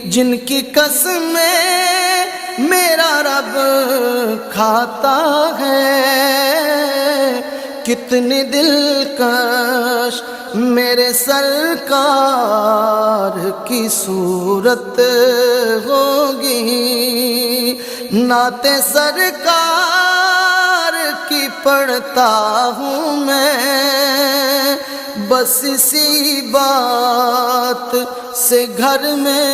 जिनकी कसमें मेरा रब खाता है। कितनी दिलकश मेरे सरकार की सूरत होगी, नाते सरकार की पढ़ता हूँ मैं, बस इसी बात से घर में